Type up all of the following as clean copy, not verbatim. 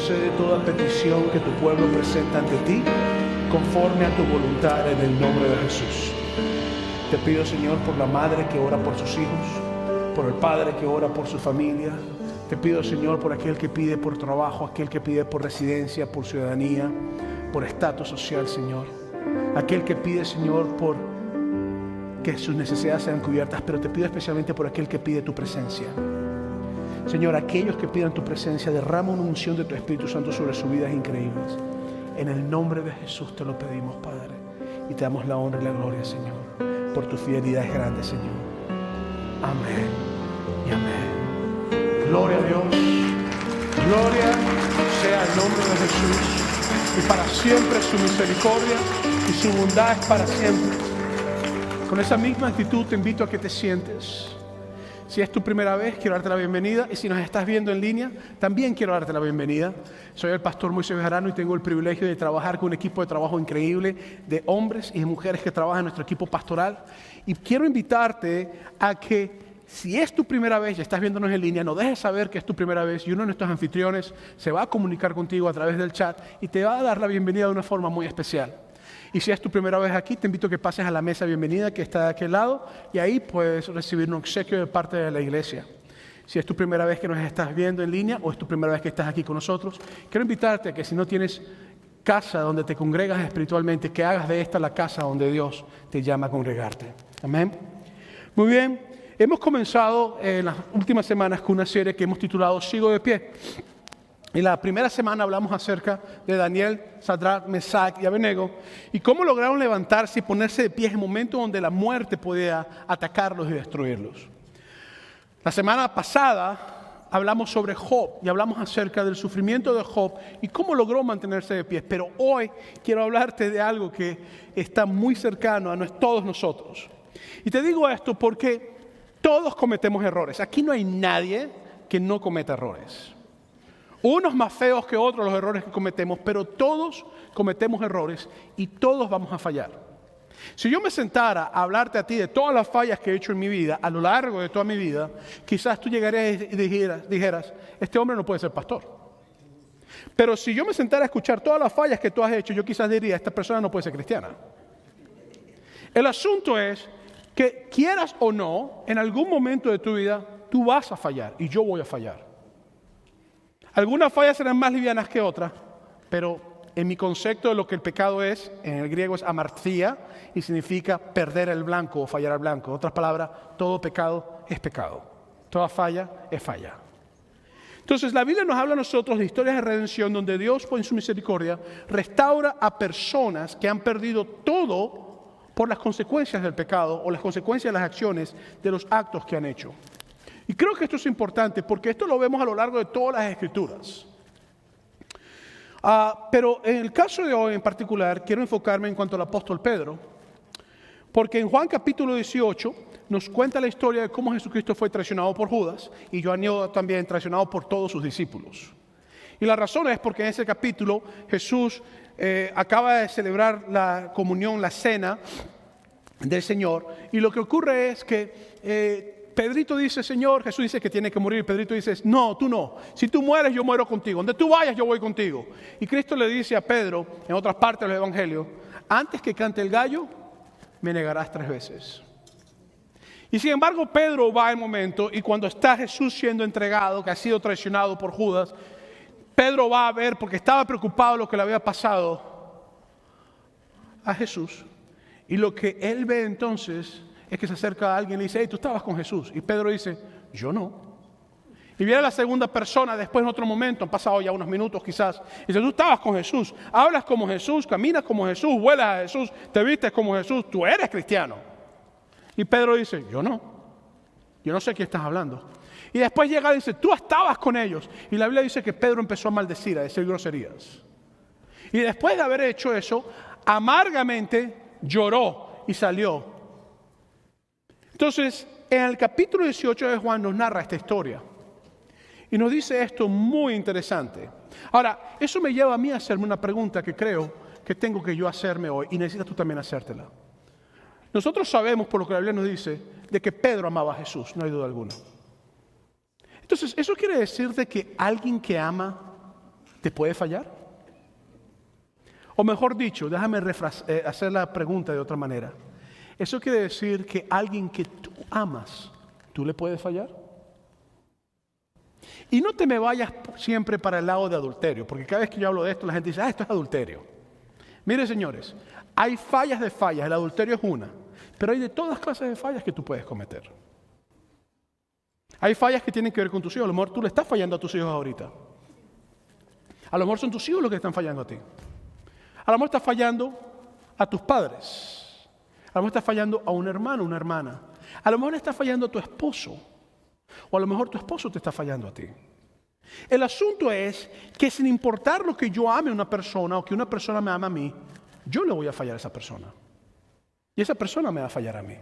concede toda petición que tu pueblo presenta ante ti, conforme a tu voluntad, en el nombre de Jesús. Te pido, Señor, por la madre que ora por sus hijos, por el padre que ora por su familia. Te pido, Señor, por aquel que pide por trabajo, aquel que pide por residencia, por ciudadanía, por estatus social, Señor. Aquel que pide, Señor, por que sus necesidades sean cubiertas, pero te pido especialmente por aquel que pide tu presencia. Señor, aquellos que pidan tu presencia, derrama una unción de tu Espíritu Santo sobre sus vidas increíbles. En el nombre de Jesús te lo pedimos, Padre, y te damos la honra y la gloria, Señor, por tu fidelidad es grande, Señor. Amén y amén. Gloria a Dios. Gloria sea el nombre de Jesús. Y para siempre su misericordia y su bondad es para siempre. Con esa misma actitud te invito a que te sientes. Si es tu primera vez, quiero darte la bienvenida. Y si nos estás viendo en línea, también quiero darte la bienvenida. Soy el pastor Moisés Bejarano y tengo el privilegio de trabajar con un equipo de trabajo increíble de hombres y de mujeres que trabajan en nuestro equipo pastoral. Y quiero invitarte a que, si es tu primera vez y estás viéndonos en línea, no dejes saber que es tu primera vez y uno de nuestros anfitriones se va a comunicar contigo a través del chat y te va a dar la bienvenida de una forma muy especial. Y si es tu primera vez aquí, te invito a que pases a la mesa de bienvenida que está de aquel lado y ahí puedes recibir un obsequio de parte de la iglesia. Si es tu primera vez que nos estás viendo en línea o es tu primera vez que estás aquí con nosotros, quiero invitarte a que si no tienes casa donde te congregas espiritualmente, que hagas de esta la casa donde Dios te llama a congregarte. Amén. Muy bien, hemos comenzado en las últimas semanas con una serie que hemos titulado Sigo de pie. En la primera semana hablamos acerca de Daniel, Sadrach, Mesach y Abednego y cómo lograron levantarse y ponerse de pie en el momento donde la muerte podía atacarlos y destruirlos. La semana pasada hablamos sobre Job y hablamos acerca del sufrimiento de Job y cómo logró mantenerse de pie. Pero hoy quiero hablarte de algo que está muy cercano a todos nosotros. Y te digo esto porque todos cometemos errores. Aquí no hay nadie que no cometa errores. Unos más feos que otros los errores que cometemos, pero todos cometemos errores y todos vamos a fallar. Si yo me sentara a hablarte a ti de todas las fallas que he hecho en mi vida, a lo largo de toda mi vida, quizás tú llegarías y dijeras, este hombre no puede ser pastor. Pero si yo me sentara a escuchar todas las fallas que tú has hecho, yo quizás diría, esta persona no puede ser cristiana. El asunto es que quieras o no, en algún momento de tu vida, tú vas a fallar y yo voy a fallar. Algunas fallas serán más livianas que otras, pero en mi concepto de lo que el pecado es, en el griego es amartía y significa perder el blanco o fallar al blanco. En otras palabras, todo pecado es pecado. Toda falla es falla. Entonces, la Biblia nos habla a nosotros de historias de redención donde Dios, por su misericordia, restaura a personas que han perdido todo por las consecuencias del pecado o las consecuencias de las acciones de los actos que han hecho. Y creo que esto es importante porque esto lo vemos a lo largo de todas las Escrituras. Pero en el caso de hoy en particular, quiero enfocarme en cuanto al apóstol Pedro, porque en Juan capítulo 18 nos cuenta la historia de cómo Jesucristo fue traicionado por Judas y yo añado también traicionado por todos sus discípulos. Y la razón es porque en ese capítulo Jesús acaba de celebrar la comunión, la cena del Señor, y lo que ocurre es que Pedrito dice, Señor, Jesús dice que tiene que morir. Pedrito dice, no, tú no. Si tú mueres, yo muero contigo. Donde tú vayas, yo voy contigo. Y Cristo le dice a Pedro, en otras partes del Evangelio, antes que cante el gallo, me negarás 3 veces. Y sin embargo, Pedro va al momento y cuando está Jesús siendo entregado, que ha sido traicionado por Judas, Pedro va a ver, porque estaba preocupado de lo que le había pasado a Jesús. Y lo que él ve entonces es que se acerca a alguien y le dice, hey, tú estabas con Jesús. Y Pedro dice, yo no. Y viene la segunda persona después en otro momento, han pasado ya unos minutos quizás, y dice, tú estabas con Jesús, hablas como Jesús, caminas como Jesús, vuelas a Jesús, te vistes como Jesús, tú eres cristiano. Y Pedro dice, yo no sé quién estás hablando. Y después llega y dice, tú estabas con ellos. Y la Biblia dice que Pedro empezó a maldecir, a decir groserías. Y después de haber hecho eso, amargamente lloró y salió. Entonces, en el capítulo 18 de Juan nos narra esta historia. Y nos dice esto muy interesante. Ahora, eso me lleva a mí a hacerme una pregunta que creo que tengo que yo hacerme hoy. Y necesitas tú también hacértela. Nosotros sabemos, por lo que la Biblia nos dice, de que Pedro amaba a Jesús, no hay duda alguna. Entonces, eso quiere decir de que alguien que ama ¿te puede fallar? O mejor dicho, déjame hacer la pregunta de otra manera. ¿Eso quiere decir que alguien que tú amas, tú le puedes fallar? Y no te me vayas siempre para el lado de adulterio, porque cada vez que yo hablo de esto, la gente dice, esto es adulterio. Mire, señores, hay fallas de fallas, el adulterio es una, pero hay de todas clases de fallas que tú puedes cometer. Hay fallas que tienen que ver con tus hijos. A lo mejor tú le estás fallando a tus hijos ahorita. A lo mejor son tus hijos los que están fallando a ti. A lo mejor estás fallando a tus padres. A lo mejor estás fallando a un hermano, una hermana. A lo mejor le estás fallando a tu esposo. O a lo mejor tu esposo te está fallando a ti. El asunto es que sin importar lo que yo ame a una persona o que una persona me ama a mí, yo le voy a fallar a esa persona. Y esa persona me va a fallar a mí.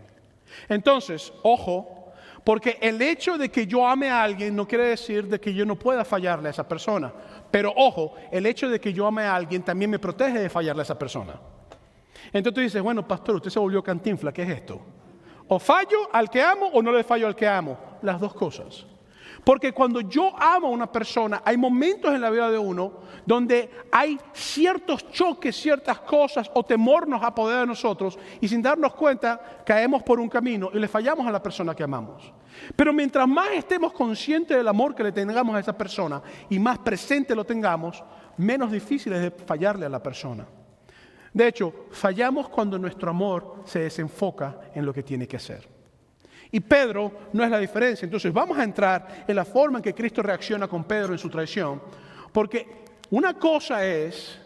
Entonces, ojo, porque el hecho de que yo ame a alguien no quiere decir de que yo no pueda fallarle a esa persona. Pero ojo, el hecho de que yo ame a alguien también me protege de fallarle a esa persona. Entonces tú dices, bueno, pastor, usted se volvió Cantinflas, ¿qué es esto? O fallo al que amo o no le fallo al que amo. Las dos cosas. Porque cuando yo amo a una persona, hay momentos en la vida de uno donde hay ciertos choques, ciertas cosas o temor nos apodera de nosotros y sin darnos cuenta caemos por un camino y le fallamos a la persona que amamos. Pero mientras más estemos conscientes del amor que le tengamos a esa persona y más presente lo tengamos, menos difícil es de fallarle a la persona. De hecho, fallamos cuando nuestro amor se desenfoca en lo que tiene que ser. Y Pedro no es la diferencia. Entonces vamos a entrar en la forma en que Cristo reacciona con Pedro en su traición. Porque una cosa es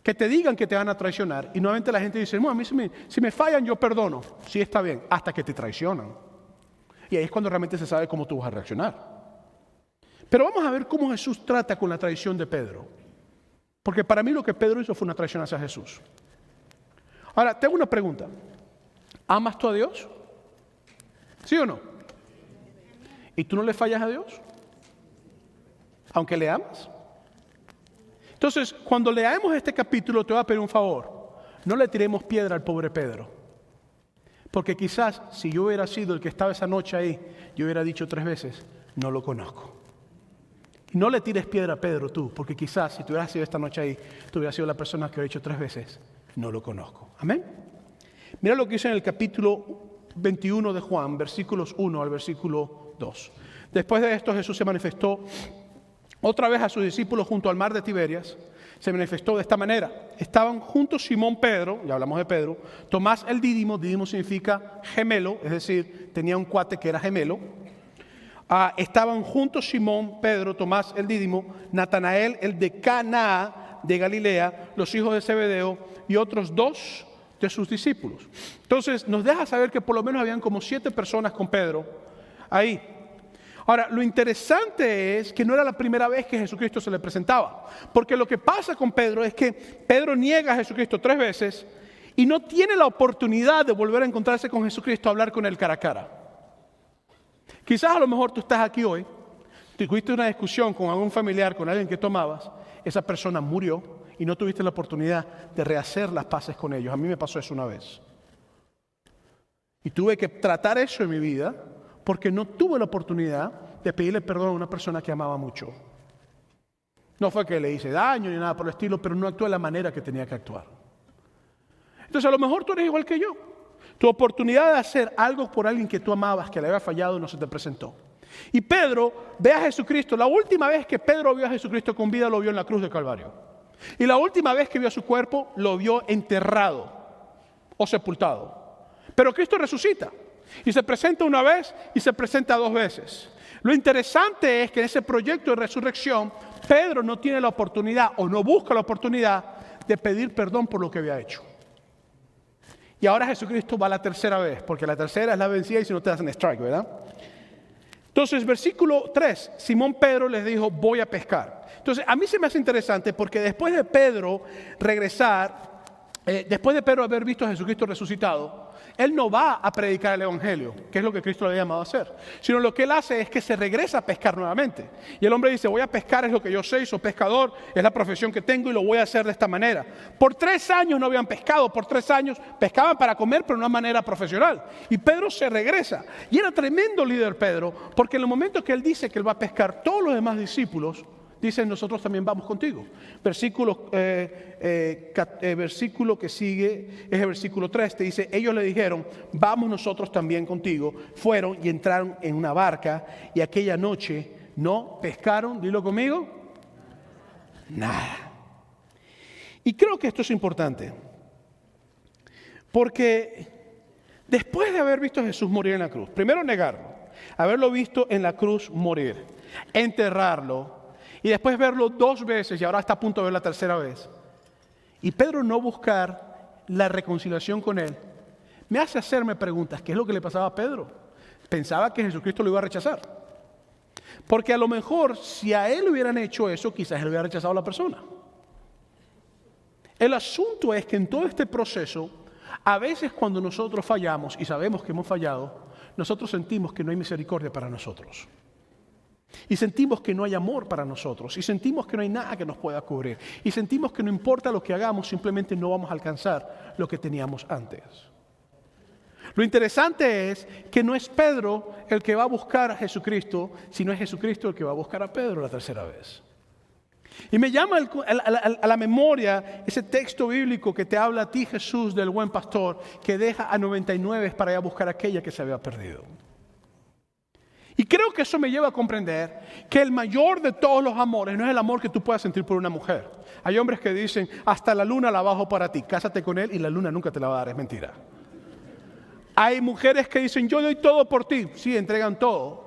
que te digan que te van a traicionar y nuevamente la gente dice, no, a mí si me fallan yo perdono. Sí, está bien, hasta que te traicionan. Y ahí es cuando realmente se sabe cómo tú vas a reaccionar. Pero vamos a ver cómo Jesús trata con la traición de Pedro. Porque para mí lo que Pedro hizo fue una traición hacia Jesús. Ahora, tengo una pregunta. ¿Amas tú a Dios? ¿Sí o no? ¿Y tú no le fallas a Dios? Aunque le amas. Entonces, cuando leamos este capítulo, te voy a pedir un favor. No le tiremos piedra al pobre Pedro. Porque quizás, si yo hubiera sido el que estaba esa noche ahí, yo hubiera dicho 3 veces, no lo conozco. Y no le tires piedra a Pedro tú, porque quizás, si tú hubieras sido esta noche ahí, tú hubieras sido la persona que hubiera dicho 3 veces, no lo conozco. Amén. Mira lo que dice en el capítulo 21 de Juan, versículos 1 al versículo 2. Después de esto Jesús se manifestó otra vez a sus discípulos junto al mar de Tiberias. Se manifestó de esta manera. Estaban juntos Simón Pedro, ya hablamos de Pedro, Tomás el Dídimo, Dídimo significa gemelo, es decir, tenía un cuate que era gemelo. Estaban juntos Simón, Pedro, Tomás el Dídimo, Natanael el de Caná de Galilea, los hijos de Zebedeo y otros 2 de sus discípulos. Entonces nos deja saber que por lo menos habían como 7 personas con Pedro ahí. Ahora, lo interesante es que no era la primera vez que Jesucristo se le presentaba, porque lo que pasa con Pedro es que Pedro niega a Jesucristo 3 veces y no tiene la oportunidad de volver a encontrarse con Jesucristo, a hablar con él cara a cara. Quizás a lo mejor tú estás aquí hoy, tuviste una discusión con algún familiar, con alguien que tomabas, esa persona murió y no tuviste la oportunidad de rehacer las paces con ellos. A mí me pasó eso una vez. Y tuve que tratar eso en mi vida porque no tuve la oportunidad de pedirle perdón a una persona que amaba mucho. No fue que le hice daño ni nada por el estilo, pero no actué de la manera que tenía que actuar. Entonces a lo mejor tú eres igual que yo. Tu oportunidad de hacer algo por alguien que tú amabas, que le había fallado, no se te presentó. Y Pedro ve a Jesucristo. La última vez que Pedro vio a Jesucristo con vida, lo vio en la cruz de Calvario. Y la última vez que vio su cuerpo, lo vio enterrado o sepultado. Pero Cristo resucita. Y se presenta una vez y se presenta 2 veces. Lo interesante es que en ese proyecto de resurrección, Pedro no tiene la oportunidad o no busca la oportunidad de pedir perdón por lo que había hecho. Y ahora Jesucristo va la 3ª vez, porque la 3ª es la vencida y si no te hacen strike, ¿verdad? Entonces, versículo 3, Simón Pedro les dijo, voy a pescar. Entonces, a mí se me hace interesante porque después de Pedro regresar, después de Pedro haber visto a Jesucristo resucitado, él no va a predicar el evangelio, que es lo que Cristo le había llamado a hacer, sino lo que él hace es que se regresa a pescar nuevamente. Y el hombre dice, voy a pescar, es lo que yo sé, soy pescador, es la profesión que tengo y lo voy a hacer de esta manera. Por 3 años no habían pescado, por 3 años pescaban para comer, pero de una manera profesional. Y Pedro se regresa. Y era tremendo líder Pedro, porque en el momento que él dice que él va a pescar, todos los demás discípulos dice, nosotros también vamos contigo. Versículo que sigue es el versículo 3, te dice, ellos le dijeron, vamos nosotros también contigo. Fueron y entraron en una barca y aquella noche no pescaron, dilo conmigo, nada. Y creo que esto es importante, porque después de haber visto a Jesús morir en la cruz, primero negarlo, haberlo visto en la cruz morir, enterrarlo y después verlo 2 veces y ahora está a punto de ver la 3ª vez, y Pedro no buscar la reconciliación con él, me hace hacerme preguntas. ¿Qué es lo que le pasaba a Pedro? Pensaba que Jesucristo lo iba a rechazar, porque a lo mejor si a él hubieran hecho eso, quizás él hubiera rechazado a la persona. El asunto es que en todo este proceso, a veces cuando nosotros fallamos y sabemos que hemos fallado, nosotros sentimos que no hay misericordia para nosotros. Y sentimos que no hay amor para nosotros. Y sentimos que no hay nada que nos pueda cubrir. Y sentimos que no importa lo que hagamos, simplemente no vamos a alcanzar lo que teníamos antes. Lo interesante es que no es Pedro el que va a buscar a Jesucristo, sino es Jesucristo el que va a buscar a Pedro la 3ª vez. Y me llama a la memoria ese texto bíblico que te habla a ti, Jesús, del buen pastor, que deja a 99 para ir a buscar a aquella que se había perdido. Y creo que eso me lleva a comprender que el mayor de todos los amores no es el amor que tú puedas sentir por una mujer. Hay hombres que dicen, hasta la luna la bajo para ti, cásate con él y la luna nunca te la va a dar, es mentira. Hay mujeres que dicen, yo doy todo por ti, sí, entregan todo.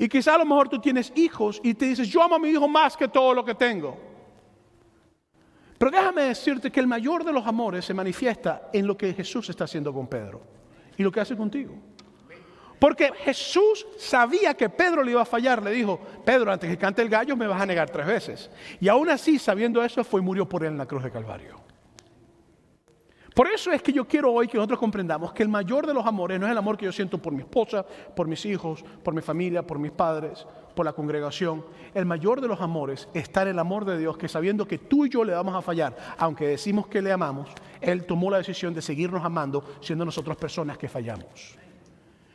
Y quizá a lo mejor tú tienes hijos y te dices, yo amo a mi hijo más que todo lo que tengo. Pero déjame decirte que el mayor de los amores se manifiesta en lo que Jesús está haciendo con Pedro y lo que hace contigo. Porque Jesús sabía que Pedro le iba a fallar. Le dijo, Pedro, antes que cante el gallo me vas a negar 3 veces. Y aún así, sabiendo eso, fue y murió por él en la cruz de Calvario. Por eso es que yo quiero hoy que nosotros comprendamos que el mayor de los amores no es el amor que yo siento por mi esposa, por mis hijos, por mi familia, por mis padres, por la congregación. El mayor de los amores está en el amor de Dios, que sabiendo que tú y yo le vamos a fallar, aunque decimos que le amamos, Él tomó la decisión de seguirnos amando, siendo nosotros personas que fallamos.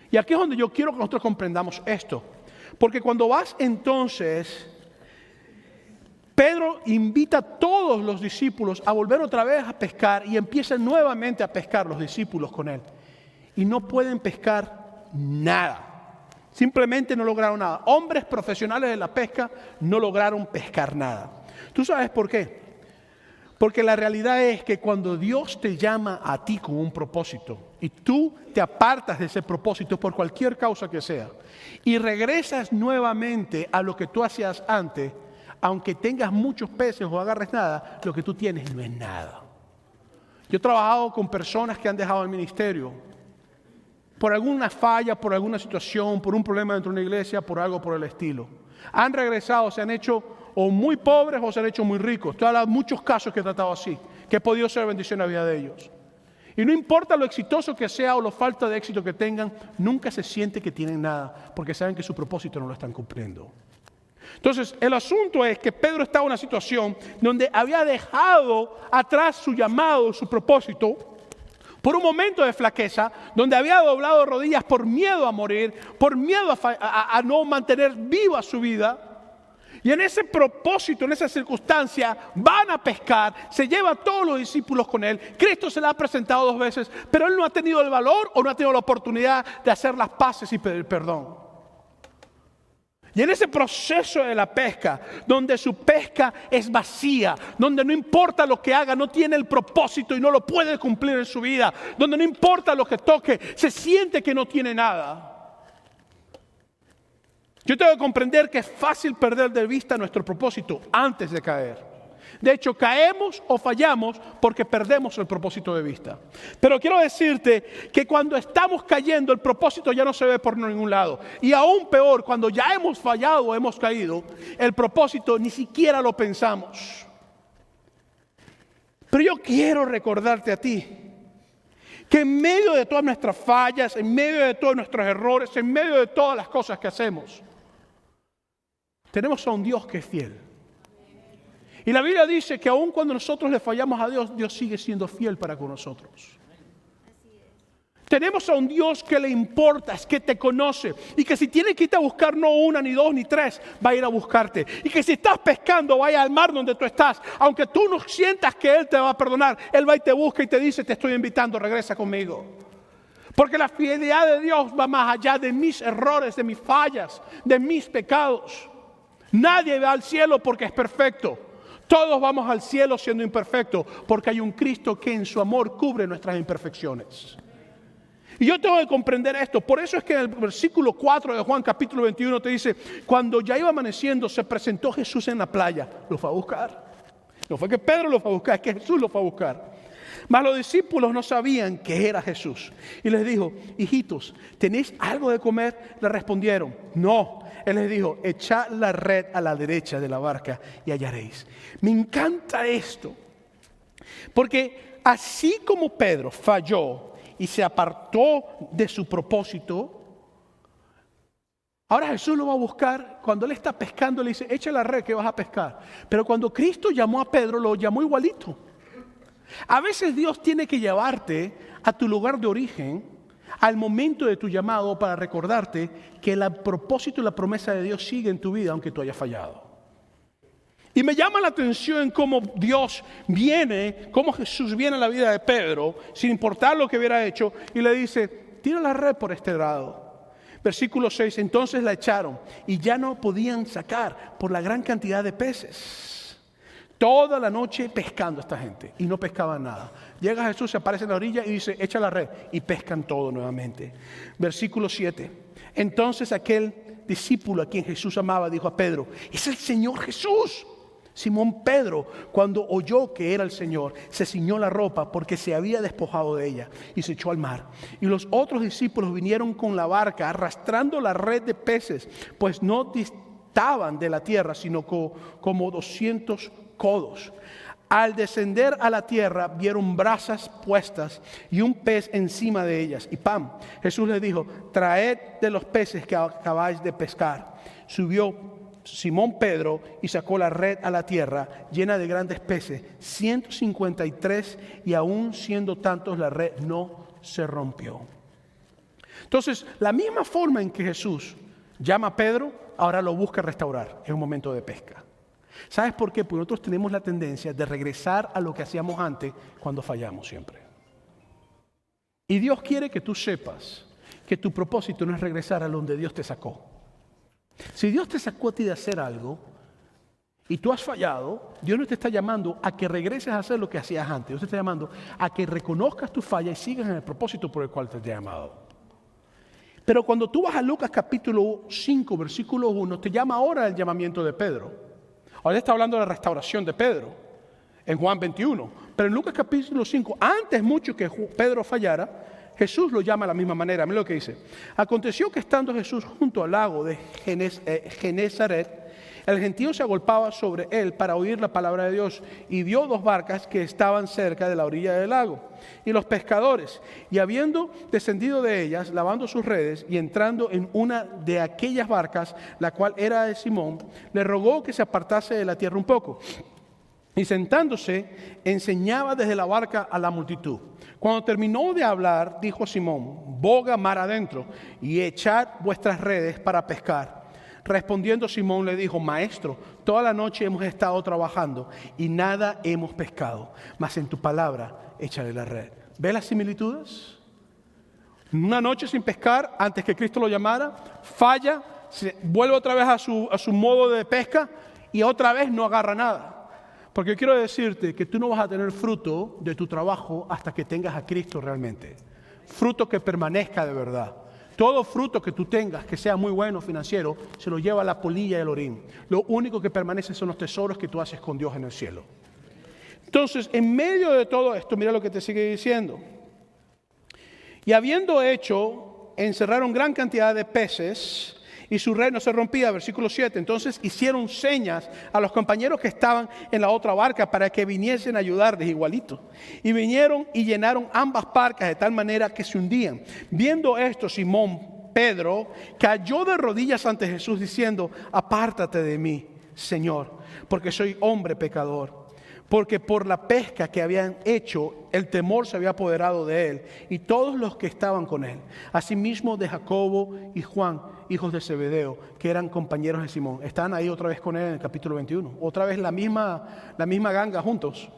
Y aquí es donde yo quiero que nosotros comprendamos esto. Porque cuando vas entonces, Pedro invita a todos los discípulos a volver otra vez a pescar y empiezan nuevamente a pescar los discípulos con él. Y no pueden pescar nada. Simplemente no lograron nada. Hombres profesionales de la pesca no lograron pescar nada. ¿Tú sabes por qué? Porque la realidad es que cuando Dios te llama a ti con un propósito y tú te apartas de ese propósito por cualquier causa que sea y regresas nuevamente a lo que tú hacías antes, aunque tengas muchos peces o agarres nada, lo que tú tienes no es nada. Yo he trabajado con personas que han dejado el ministerio por alguna falla, por alguna situación, por un problema dentro de una iglesia, por algo por el estilo. Han regresado, se han hecho o muy pobres o se han hecho muy ricos. Estoy hablando de muchos casos que he tratado así, que he podido ser bendición a la vida de ellos. Y no importa lo exitoso que sea o la falta de éxito que tengan, nunca se siente que tienen nada, porque saben que su propósito no lo están cumpliendo. Entonces, el asunto es que Pedro estaba en una situación donde había dejado atrás su llamado, su propósito, por un momento de flaqueza, donde había doblado rodillas por miedo a morir, por miedo a no mantener viva su vida. Y en ese propósito, en esa circunstancia, van a pescar, se lleva a todos los discípulos con él. Cristo se le ha presentado 2 veces, pero él no ha tenido el valor o no ha tenido la oportunidad de hacer las paces y pedir perdón. Y en ese proceso de la pesca, donde su pesca es vacía, donde no importa lo que haga, no tiene el propósito y no lo puede cumplir en su vida, donde no importa lo que toque, se siente que no tiene nada. Yo tengo que comprender que es fácil perder de vista nuestro propósito antes de caer. De hecho, caemos o fallamos porque perdemos el propósito de vista. Pero quiero decirte que cuando estamos cayendo, el propósito ya no se ve por ningún lado. Y aún peor, cuando ya hemos fallado o hemos caído, el propósito ni siquiera lo pensamos. Pero yo quiero recordarte a ti que en medio de todas nuestras fallas, en medio de todos nuestros errores, en medio de todas las cosas que hacemos, tenemos a un Dios que es fiel. Y la Biblia dice que aun cuando nosotros le fallamos a Dios, Dios sigue siendo fiel para con nosotros. Tenemos a un Dios que le importa, que te conoce y que si tiene que irte a buscar no una, ni dos, ni tres, va a ir a buscarte. Y que si estás pescando, vaya al mar donde tú estás. Aunque tú no sientas que Él te va a perdonar, Él va y te busca y te dice, te estoy invitando, regresa conmigo. Porque la fidelidad de Dios va más allá de mis errores, de mis fallas, de mis pecados. Nadie va al cielo porque es perfecto. Todos vamos al cielo siendo imperfectos porque hay un Cristo que en su amor cubre nuestras imperfecciones. Y yo tengo que comprender esto. Por eso es que en el versículo 4 de Juan capítulo 21 te dice, cuando ya iba amaneciendo se presentó Jesús en la playa. Lo fue a buscar. No fue que Pedro lo fue a buscar, es que Jesús lo fue a buscar. Mas los discípulos no sabían que era Jesús. Y les dijo, hijitos, ¿tenéis algo de comer? Le respondieron, no. Él les dijo, echad la red a la derecha de la barca y hallaréis. Me encanta esto. Porque así como Pedro falló y se apartó de su propósito, ahora Jesús lo va a buscar. Cuando él está pescando le dice, echa la red que vas a pescar. Pero cuando Cristo llamó a Pedro, lo llamó igualito. A veces Dios tiene que llevarte a tu lugar de origen, al momento de tu llamado, para recordarte que el propósito y la promesa de Dios sigue en tu vida aunque tú hayas fallado. Y me llama la atención cómo Dios viene, cómo Jesús viene a la vida de Pedro, sin importar lo que hubiera hecho, y le dice, tira la red por este lado. Versículo 6, entonces la echaron y ya no podían sacar por la gran cantidad de peces. Toda la noche pescando esta gente y no pescaban nada. Llega Jesús, se aparece en la orilla y dice, echa la red, y pescan todo nuevamente. Versículo 7, entonces aquel discípulo a quien Jesús amaba dijo a Pedro, es el Señor Jesús. Simón Pedro, cuando oyó que era el Señor, se ciñó la ropa porque se había despojado de ella y se echó al mar. Y los otros discípulos vinieron con la barca arrastrando la red de peces, pues no distaban de la tierra, sino como 200 codos. Al descender a la tierra vieron brasas puestas y un pez encima de ellas y pan. Jesús les dijo, traed de los peces que acabáis de pescar. Subió Simón Pedro y sacó la red a la tierra llena de grandes peces, 153, y aún siendo tantos la red no se rompió. Entonces, la misma forma en que Jesús llama a Pedro, ahora lo busca restaurar en un momento de pesca. ¿Sabes por qué? Porque nosotros tenemos la tendencia de regresar a lo que hacíamos antes cuando fallamos siempre. Y Dios quiere que tú sepas que tu propósito no es regresar a donde Dios te sacó. Si Dios te sacó a ti de hacer algo y tú has fallado, Dios no te está llamando a que regreses a hacer lo que hacías antes. Dios te está llamando a que reconozcas tu falla y sigas en el propósito por el cual te ha llamado. Pero cuando tú vas a Lucas capítulo 5, versículo 1, te llama ahora el llamamiento de Pedro. Ahora está hablando de la restauración de Pedro en Juan 21. Pero en Lucas capítulo 5, antes mucho que Pedro fallara, Jesús lo llama de la misma manera. Mira lo que dice. Aconteció que estando Jesús junto al lago de Genezaret, el gentío se agolpaba sobre él para oír la palabra de Dios, y vio dos barcas que estaban cerca de la orilla del lago. Y los pescadores, y habiendo descendido de ellas, lavando sus redes, y entrando en una de aquellas barcas, la cual era de Simón, le rogó que se apartase de la tierra un poco. Y sentándose, enseñaba desde la barca a la multitud. Cuando terminó de hablar, dijo a Simón, boga mar adentro y echad vuestras redes para pescar. Respondiendo Simón le dijo, maestro, toda la noche hemos estado trabajando y nada hemos pescado, mas en tu palabra échale la red. ¿Ves las similitudes? Una noche sin pescar, antes que Cristo lo llamara, falla, se vuelve otra vez a su modo de pesca y otra vez no agarra nada. Porque quiero decirte que tú no vas a tener fruto de tu trabajo hasta que tengas a Cristo realmente. Fruto que permanezca de verdad. Todo fruto que tú tengas, que sea muy bueno financiero, se lo lleva la polilla y el orín. Lo único que permanece son los tesoros que tú haces con Dios en el cielo. Entonces, en medio de todo esto, mira lo que te sigue diciendo. Y habiendo hecho, encerraron gran cantidad de peces, y su red no se rompía, versículo 7. Entonces hicieron señas a los compañeros que estaban en la otra barca para que viniesen a ayudarles igualito. Y vinieron y llenaron ambas barcas de tal manera que se hundían. Viendo esto, Simón Pedro cayó de rodillas ante Jesús diciendo, apártate de mí, Señor, porque soy hombre pecador. porque por la pesca que habían hecho, el temor se había apoderado de él y todos los que estaban con él. Asimismo de Jacobo y Juan, hijos de Zebedeo, que eran compañeros de Simón. Están ahí otra vez con él en el capítulo 21. Otra vez la misma ganga juntos.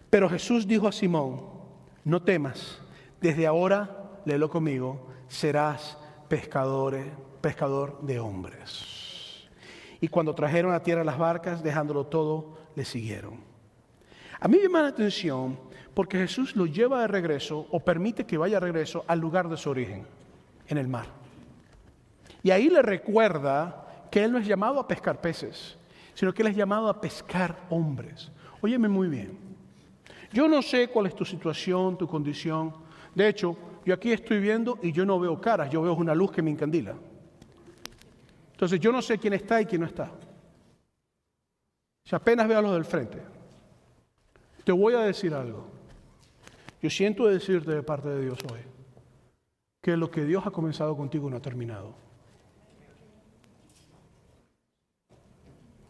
Pero Jesús dijo a Simón: no temas, desde ahora, léelo conmigo, serás pescador de hombres. Y cuando trajeron a tierra las barcas, dejándolo todo, le siguieron. A mí me llama la atención porque Jesús lo lleva de regreso, o permite que vaya de regreso al lugar de su origen, en el mar. Y ahí le recuerda que él no es llamado a pescar peces, sino que él es llamado a pescar hombres. Óyeme muy bien. Yo no sé cuál es tu situación, tu condición. De hecho, yo aquí estoy viendo y yo no veo caras, yo veo una luz que me encandila. Entonces yo no sé quién está y quién no está. Si apenas veo a los del frente. Te voy a decir algo. Yo siento decirte de parte de Dios hoy que lo que Dios ha comenzado contigo no ha terminado.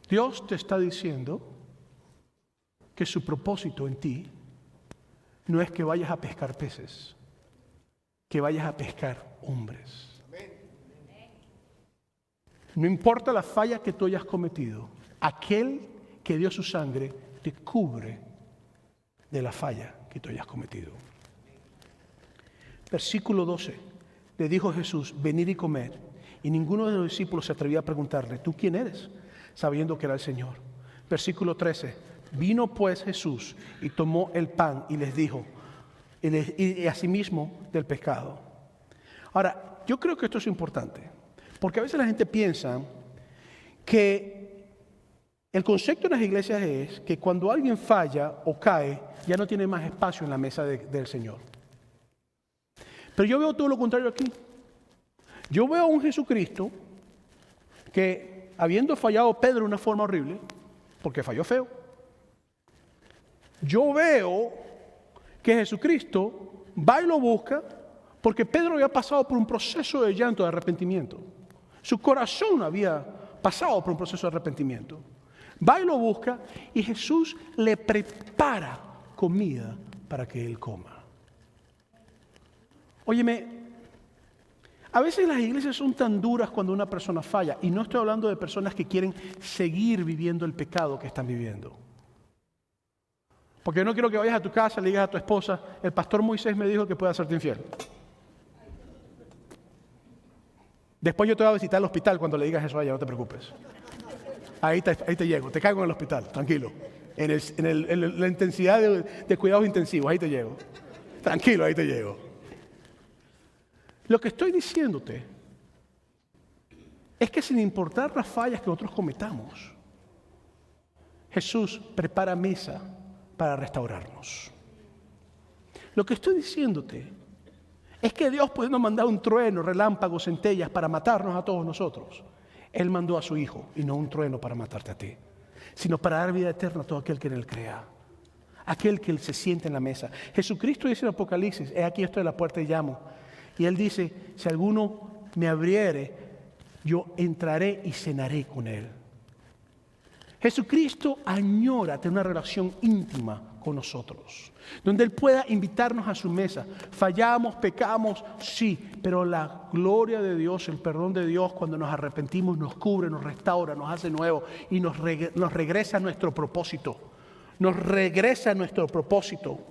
Dios te está diciendo que su propósito en ti no es que vayas a pescar peces, que vayas a pescar hombres. No importa la falla que tú hayas cometido, aquel que dio su sangre te cubre de la falla que tú hayas cometido. Versículo 12. Le dijo Jesús: venid y comer. Y ninguno de los discípulos se atrevía a preguntarle: ¿tú quién eres?, sabiendo que era el Señor. Versículo 13. Vino pues Jesús y tomó el pan y les dijo, y asimismo del pescado. Ahora, yo creo que esto es importante, porque a veces la gente piensa que el concepto en las iglesias es que cuando alguien falla o cae, ya no tiene más espacio en la mesa del Señor. Pero yo veo todo lo contrario aquí. Yo veo a un Jesucristo que, habiendo fallado Pedro de una forma horrible, porque falló feo, yo veo que Jesucristo va y lo busca porque Pedro había pasado por un proceso de llanto, de arrepentimiento. Su corazón había pasado por un proceso de arrepentimiento. Va y lo busca y Jesús le prepara comida para que él coma. Óyeme, a veces las iglesias son tan duras cuando una persona falla, y no estoy hablando de personas que quieren seguir viviendo el pecado que están viviendo. Porque yo no quiero que vayas a tu casa y le digas a tu esposa: el pastor Moisés me dijo que puede hacerte infiel. Después yo te voy a visitar al hospital cuando le digas eso a ella, no te preocupes. Ahí te llego, te caigo en el hospital, tranquilo. En la intensidad de cuidados intensivos, ahí te llego. Tranquilo, ahí te llego. Lo que estoy diciéndote es que sin importar las fallas que nosotros cometamos, Jesús prepara mesa para restaurarnos. Lo que estoy diciéndote es que Dios, pudiendo mandar un trueno, relámpagos, centellas para matarnos a todos nosotros, Él mandó a su Hijo, y no un trueno para matarte a ti, sino para dar vida eterna a todo aquel que en Él crea, aquel que se siente en la mesa. Jesucristo dice en Apocalipsis: he aquí, estoy a la puerta y llamo. Y Él dice: si alguno me abriere, yo entraré y cenaré con Él. Jesucristo añora tener una relación íntima con nosotros, donde Él pueda invitarnos a su mesa. Fallamos, pecamos, sí, pero la gloria de Dios, el perdón de Dios, cuando nos arrepentimos, nos cubre, nos restaura, nos hace nuevo y nos regresa a nuestro propósito. Nos regresa a nuestro propósito.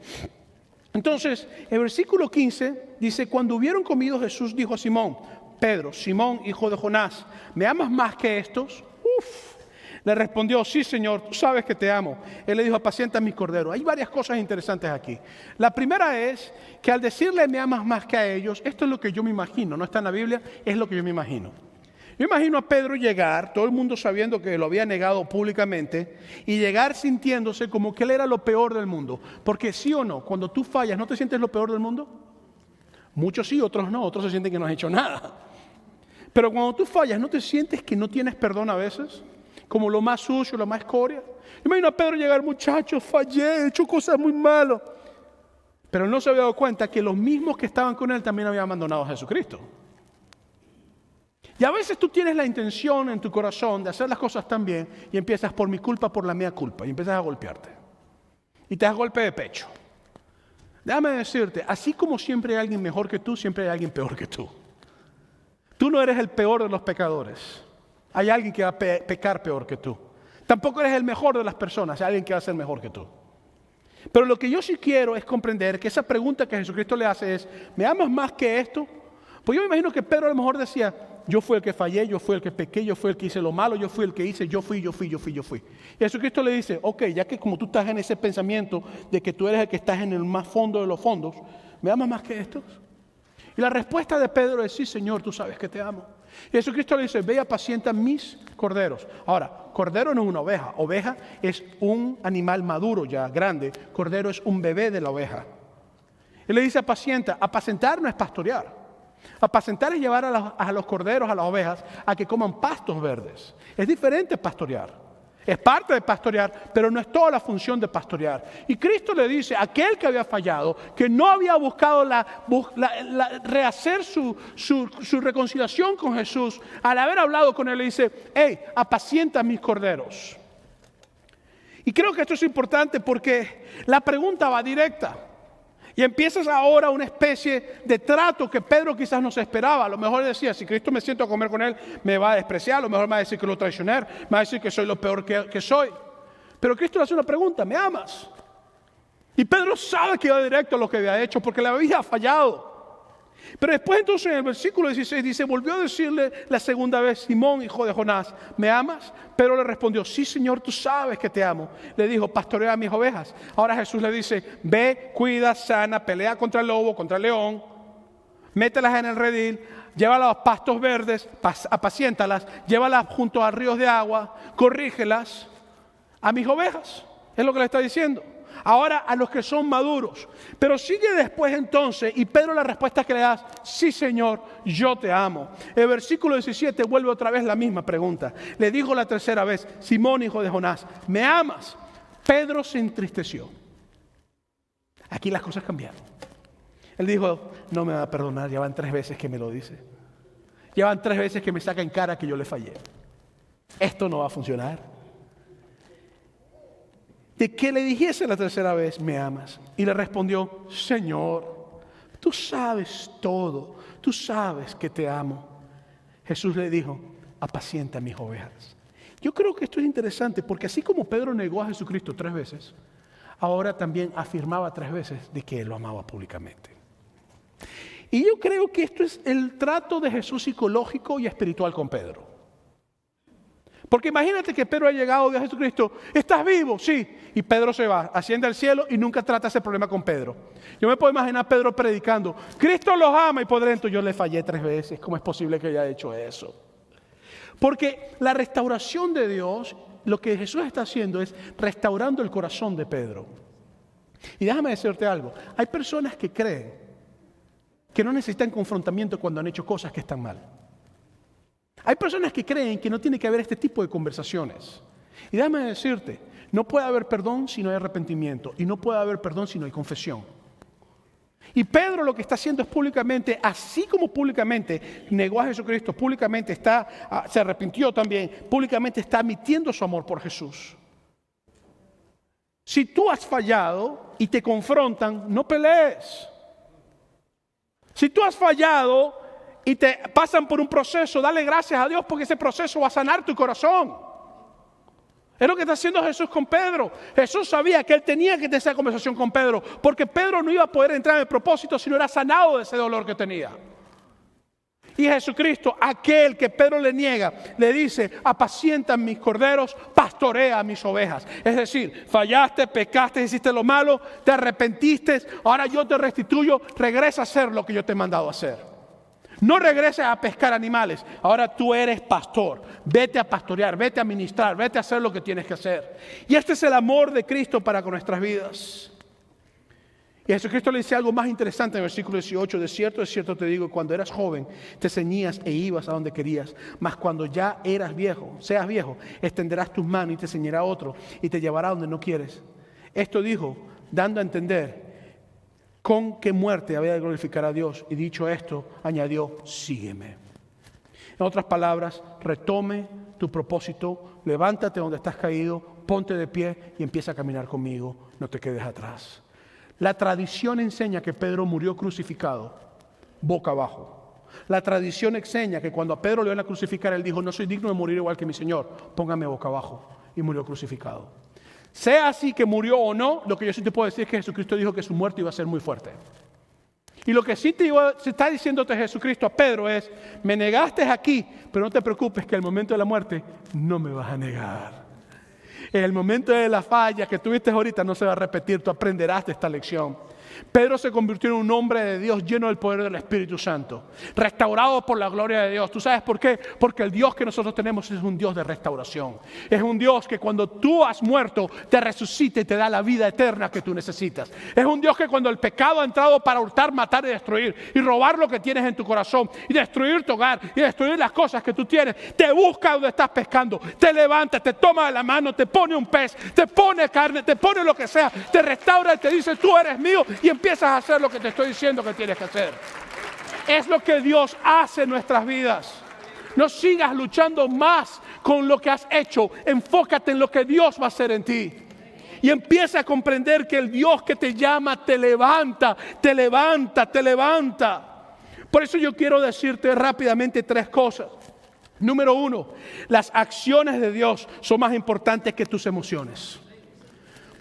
Entonces, el versículo 15 dice: cuando hubieron comido, Jesús dijo a Simón Pedro: Simón, hijo de Jonás, ¿me amas más que estos? Le respondió: sí, Señor, tú sabes que te amo. Él le dijo: apacienta mis corderos. Hay varias cosas interesantes aquí. La primera es que al decirle me amas más que a ellos, esto es lo que yo me imagino, no está en la Biblia, es lo que yo me imagino. Yo imagino a Pedro llegar, todo el mundo sabiendo que lo había negado públicamente, y llegar sintiéndose como que él era lo peor del mundo. Porque sí o no, cuando tú fallas, ¿no te sientes lo peor del mundo? Muchos sí, otros no, otros se sienten que no has hecho nada. Pero cuando tú fallas, ¿no te sientes que no tienes perdón a veces? Como lo más sucio, lo más escoria. Imagino a Pedro llegar: muchachos, fallé, he hecho cosas muy malas. Pero no se había dado cuenta que los mismos que estaban con él también habían abandonado a Jesucristo. Y a veces tú tienes la intención en tu corazón de hacer las cosas tan bien y empiezas por mi culpa, por la mía culpa, y empiezas a golpearte. Y te das golpe de pecho. Déjame decirte, así como siempre hay alguien mejor que tú, siempre hay alguien peor que tú. Tú no eres el peor de los pecadores. Hay alguien que va a pecar peor que tú. Tampoco eres el mejor de las personas, hay alguien que va a ser mejor que tú. Pero lo que yo sí quiero es comprender que esa pregunta que Jesucristo le hace es, ¿me amas más que esto? Pues yo me imagino que Pedro a lo mejor decía, yo fui el que fallé, yo fui el que pequé, yo fui el que hice lo malo, yo fui el que hice, yo fui. Y Jesucristo le dice, ok, ya que como tú estás en ese pensamiento de que tú eres el que estás en el más fondo de los fondos, ¿me amas más que estos? Y la respuesta de Pedro es, sí, Señor, tú sabes que te amo. Y Jesucristo le dice, ve y apacienta mis corderos. Ahora, cordero no es una oveja. Oveja es un animal maduro ya, grande. Cordero es un bebé de la oveja. Él le dice apacienta. Apacentar no es pastorear. Apacentar es llevar a los corderos, a las ovejas, a que coman pastos verdes. Es diferente pastorear. Es parte de pastorear, pero no es toda la función de pastorear. Y Cristo le dice a aquel que había fallado, que no había buscado rehacer su reconciliación con Jesús, al haber hablado con él, le dice, hey, apacienta mis corderos. Y creo que esto es importante porque la pregunta va directa. Y empiezas ahora una especie de trato que Pedro quizás no se esperaba. A lo mejor decía, si Cristo me siento a comer con él, me va a despreciar. A lo mejor me va a decir que lo traicioné, me va a decir que soy lo peor que soy. Pero Cristo le hace una pregunta, ¿me amas? Y Pedro sabe que va directo a lo que había hecho porque le había fallado. Pero después entonces en el versículo 16 dice, volvió a decirle la segunda vez, Simón, hijo de Jonás, ¿me amas? Pedro le respondió, sí, Señor, tú sabes que te amo. Le dijo, pastorea mis ovejas. Ahora Jesús le dice, ve, cuida, sana, pelea contra el lobo, contra el león, mételas en el redil, llévalas a los pastos verdes, apaciéntalas, llévalas junto a ríos de agua, corrígelas a mis ovejas. Es lo que le está diciendo. Ahora a los que son maduros. Pero sigue después entonces, y Pedro la respuesta que le da, sí, Señor, yo te amo. El versículo 17 vuelve otra vez la misma pregunta. Le dijo la tercera vez, Simón, hijo de Jonás, ¿me amas? Pedro se entristeció. Aquí las cosas cambiaron. Él dijo, no me va a perdonar, ya van 3 veces que me lo dice. Ya van 3 veces que me saca en cara que yo le fallé. Esto no va a funcionar. De que le dijese la tercera vez, ¿me amas? Y le respondió, Señor, tú sabes todo, tú sabes que te amo. Jesús le dijo, apacienta mis ovejas. Yo creo que esto es interesante porque así como Pedro negó a Jesucristo 3 veces, ahora también afirmaba 3 veces de que él lo amaba públicamente. Y yo creo que esto es el trato de Jesús psicológico y espiritual con Pedro. Porque imagínate que Pedro ha llegado a Jesucristo, ¿estás vivo? Sí. Y Pedro se va, asciende al cielo y nunca trata ese problema con Pedro. Yo me puedo imaginar a Pedro predicando, Cristo los ama y por dentro yo le fallé 3 veces. ¿Cómo es posible que haya hecho eso? Porque la restauración de Dios, lo que Jesús está haciendo es restaurando el corazón de Pedro. Y déjame decirte algo, hay personas que creen que no necesitan confrontamiento cuando han hecho cosas que están mal. Hay personas que creen que no tiene que haber este tipo de conversaciones. Y déjame decirte, no puede haber perdón si no hay arrepentimiento. Y no puede haber perdón si no hay confesión. Y Pedro lo que está haciendo es públicamente, así como públicamente negó a Jesucristo, públicamente se arrepintió también, públicamente está admitiendo su amor por Jesús. Si tú has fallado y te confrontan, no pelees. Si tú has fallado y te pasan por un proceso, dale gracias a Dios porque ese proceso va a sanar tu corazón. Es lo que está haciendo Jesús con Pedro. Jesús sabía que él tenía que tener esa conversación con Pedro porque Pedro no iba a poder entrar en el propósito si no era sanado de ese dolor que tenía. Y Jesucristo, aquel que Pedro le niega, le dice, apacienta mis corderos, pastorea mis ovejas. Es decir, fallaste, pecaste, hiciste lo malo, te arrepentiste, ahora yo te restituyo, regresa a hacer lo que yo te he mandado a hacer. No regreses a pescar animales, ahora tú eres pastor, vete a pastorear, vete a ministrar, vete a hacer lo que tienes que hacer. Y este es el amor de Cristo para con nuestras vidas. Y Jesucristo le dice algo más interesante en el versículo 18, de cierto te digo, cuando eras joven te ceñías e ibas a donde querías, mas cuando ya eras viejo, seas viejo, extenderás tus manos y te ceñirá a otro y te llevará donde no quieres. Esto dijo, dando a entender con qué muerte había de glorificar a Dios. Y dicho esto, añadió, sígueme. En otras palabras, retome tu propósito, levántate donde estás caído, ponte de pie y empieza a caminar conmigo, no te quedes atrás. La tradición enseña que Pedro murió crucificado, boca abajo. La tradición enseña que cuando a Pedro le iban a crucificar, él dijo, no soy digno de morir igual que mi Señor, póngame boca abajo. Y murió crucificado. Sea así que murió o no, lo que yo sí te puedo decir es que Jesucristo dijo que su muerte iba a ser muy fuerte. Y lo que sí se está diciéndote Jesucristo a Pedro es, me negaste aquí, pero no te preocupes que el momento de la muerte no me vas a negar. El momento de la falla que tuviste ahorita no se va a repetir, tú aprenderás de esta lección. Pedro se convirtió en un hombre de Dios lleno del poder del Espíritu Santo, restaurado por la gloria de Dios. ¿Tú sabes por qué? Porque el Dios que nosotros tenemos es un Dios de restauración. Es un Dios que cuando tú has muerto te resucita y te da la vida eterna que tú necesitas. Es un Dios que cuando el pecado ha entrado para hurtar, matar y destruir y robar lo que tienes en tu corazón y destruir tu hogar y destruir las cosas que tú tienes, te busca donde estás pescando, te levanta, te toma de la mano, te pone un pez, te pone carne, te pone lo que sea, te restaura y te dice tú eres mío y empiezas a hacer lo que te estoy diciendo que tienes que hacer. Es lo que Dios hace en nuestras vidas. No sigas luchando más con lo que has hecho. Enfócate en lo que Dios va a hacer en ti. Y empieza a comprender que el Dios que te llama te levanta, te levanta, te levanta. Por eso yo quiero decirte rápidamente 3 cosas. Número 1, las acciones de Dios son más importantes que tus emociones.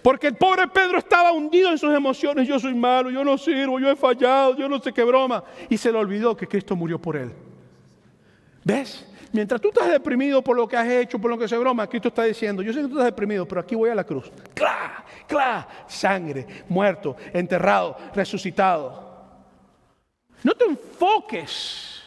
Porque el pobre Pedro estaba hundido en sus emociones. Yo soy malo, yo no sirvo, yo he fallado, yo no sé qué broma. Y se le olvidó que Cristo murió por él. ¿Ves? Mientras tú estás deprimido por lo que has hecho, por lo que se broma, Cristo está diciendo, yo sé que tú estás deprimido, pero aquí voy a la cruz. ¡Cla! ¡Cla! Sangre, muerto, enterrado, resucitado. No te enfoques.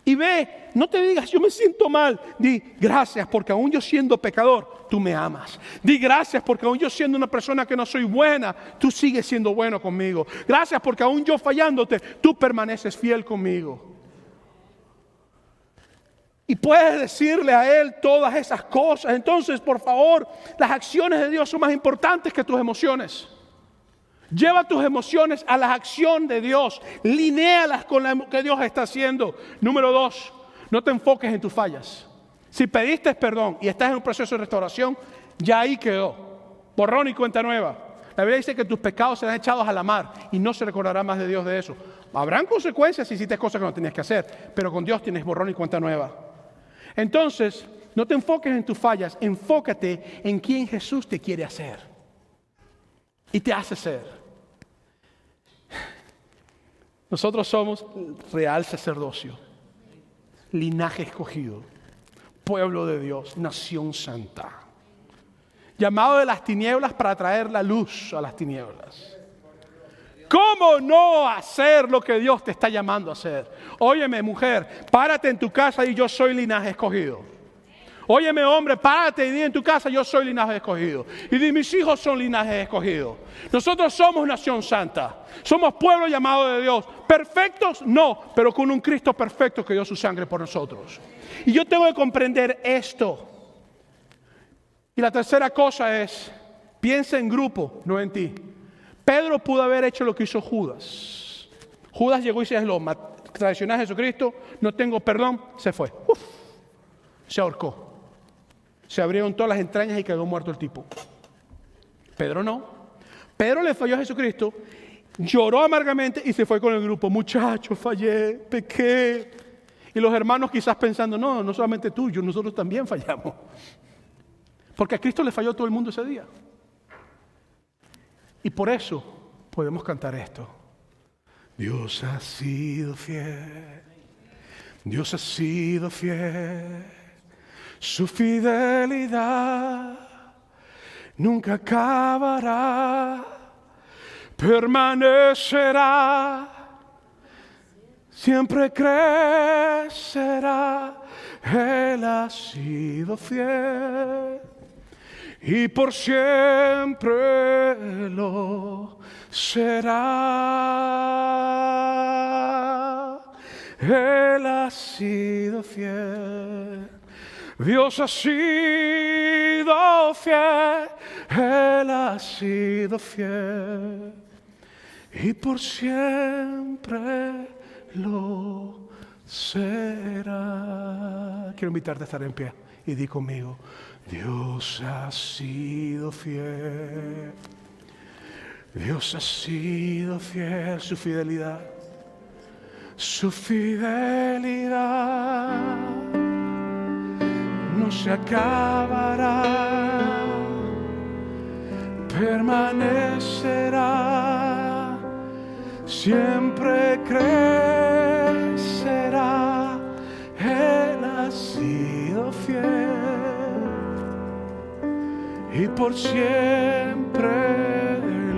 Y ve, no te digas, yo me siento mal. Di, gracias porque aún yo siendo pecador, tú me amas. Di, gracias porque aún yo siendo una persona que no soy buena, tú sigues siendo bueno conmigo. Gracias porque aún yo fallándote, tú permaneces fiel conmigo. Y puedes decirle a Él todas esas cosas. Entonces, por favor, las acciones de Dios son más importantes que tus emociones. Lleva tus emociones a la acción de Dios. Linéalas con lo que Dios está haciendo. Número 2, no te enfoques en tus fallas. Si pediste perdón y estás en un proceso de restauración, ya ahí quedó. Borrón y cuenta nueva. La Biblia dice que tus pecados serán echados a la mar y no se recordará más de Dios de eso. Habrán consecuencias si hiciste cosas que no tenías que hacer, pero con Dios tienes borrón y cuenta nueva. Entonces, no te enfoques en tus fallas, enfócate en quién Jesús te quiere hacer y te hace ser. Nosotros somos real sacerdocio, linaje escogido, pueblo de Dios, nación santa, llamado de las tinieblas para traer la luz a las tinieblas. ¿Cómo no hacer lo que Dios te está llamando a hacer? Óyeme, mujer, párate en tu casa y yo soy linaje escogido. Óyeme, hombre, párate y di en tu casa, yo soy linaje escogido. Y di, mis hijos son linaje escogido. Nosotros somos nación santa. Somos pueblo llamado de Dios. ¿Perfectos? No, pero con un Cristo perfecto que dio su sangre por nosotros. Y yo tengo que comprender esto. Y la tercera cosa es, piensa en grupo, no en ti. Pedro pudo haber hecho lo que hizo Judas. Judas llegó y se traicionó a Jesucristo, no tengo perdón, se fue. Se ahorcó. Se abrieron todas las entrañas y quedó muerto el tipo. Pedro no. Pedro le falló a Jesucristo, lloró amargamente y se fue con el grupo. Muchachos, fallé, pequé. Y los hermanos quizás pensando, no solamente tú, nosotros también fallamos. Porque a Cristo le falló todo el mundo ese día. Y por eso podemos cantar esto. Dios ha sido fiel. Dios ha sido fiel. Su fidelidad nunca acabará, permanecerá, siempre crecerá. Él ha sido fiel y por siempre lo será. Él ha sido fiel. Dios ha sido fiel, Él ha sido fiel y por siempre lo será. Quiero invitarte a estar en pie y di conmigo: Dios ha sido fiel. Dios ha sido fiel. Su fidelidad no se acabará, permanecerá, siempre crecerá. Él ha sido fiel y por siempre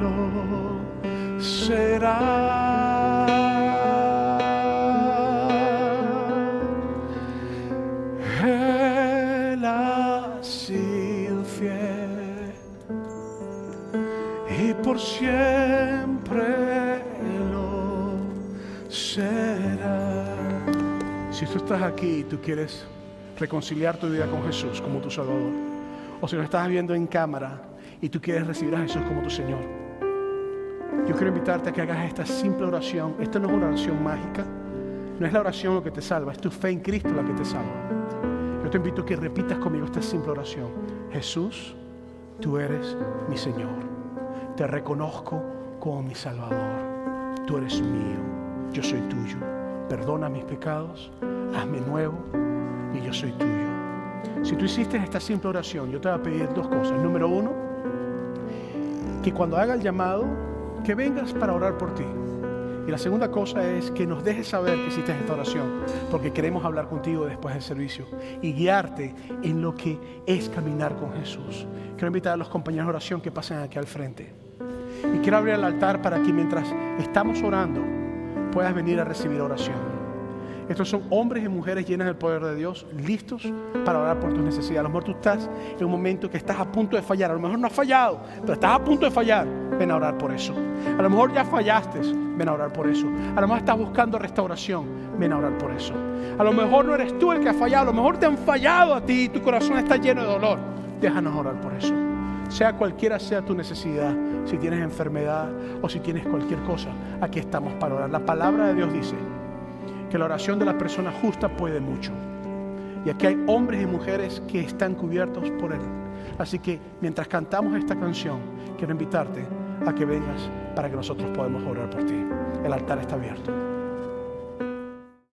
lo será. Él ha sido fiel y por siempre lo será. Si tú estás aquí y tú quieres reconciliar tu vida con Jesús como tu Salvador, o si lo estás viendo en cámara y tú quieres recibir a Jesús como tu Señor, yo quiero invitarte a que hagas esta simple oración. Esta no es una oración mágica, no es la oración lo que te salva, es tu fe en Cristo la que te salva. Yo te invito a que repitas conmigo esta simple oración: Jesús, tú eres mi Señor, te reconozco como mi Salvador, tú eres mío, yo soy tuyo, perdona mis pecados, hazme nuevo y yo soy tuyo. Si tú hiciste esta simple oración, yo te voy a pedir dos cosas. Número uno, que cuando haga el llamado, que vengas para orar por ti. Y la segunda cosa es que nos dejes saber que hiciste esta oración, porque queremos hablar contigo después del servicio y guiarte en lo que es caminar con Jesús. Quiero invitar a los compañeros de oración que pasen aquí al frente. Y quiero abrir el altar para que mientras estamos orando puedas venir a recibir oración. Estos son hombres y mujeres llenas del poder de Dios, listos para orar por tus necesidades. A lo mejor tú estás en un momento que estás a punto de fallar. A lo mejor no has fallado, pero estás a punto de fallar. Ven a orar por eso. A lo mejor ya fallaste. Ven a orar por eso. A lo mejor estás buscando restauración. Ven a orar por eso. A lo mejor no eres tú el que ha fallado. A lo mejor te han fallado a ti y tu corazón está lleno de dolor. Déjanos orar por eso. Sea cualquiera sea tu necesidad, si tienes enfermedad o si tienes cualquier cosa, aquí estamos para orar. La palabra de Dios dice que la oración de la persona justa puede mucho. Y aquí hay hombres y mujeres que están cubiertos por Él. Así que mientras cantamos esta canción, quiero invitarte a que vengas para que nosotros podamos orar por ti. El altar está abierto.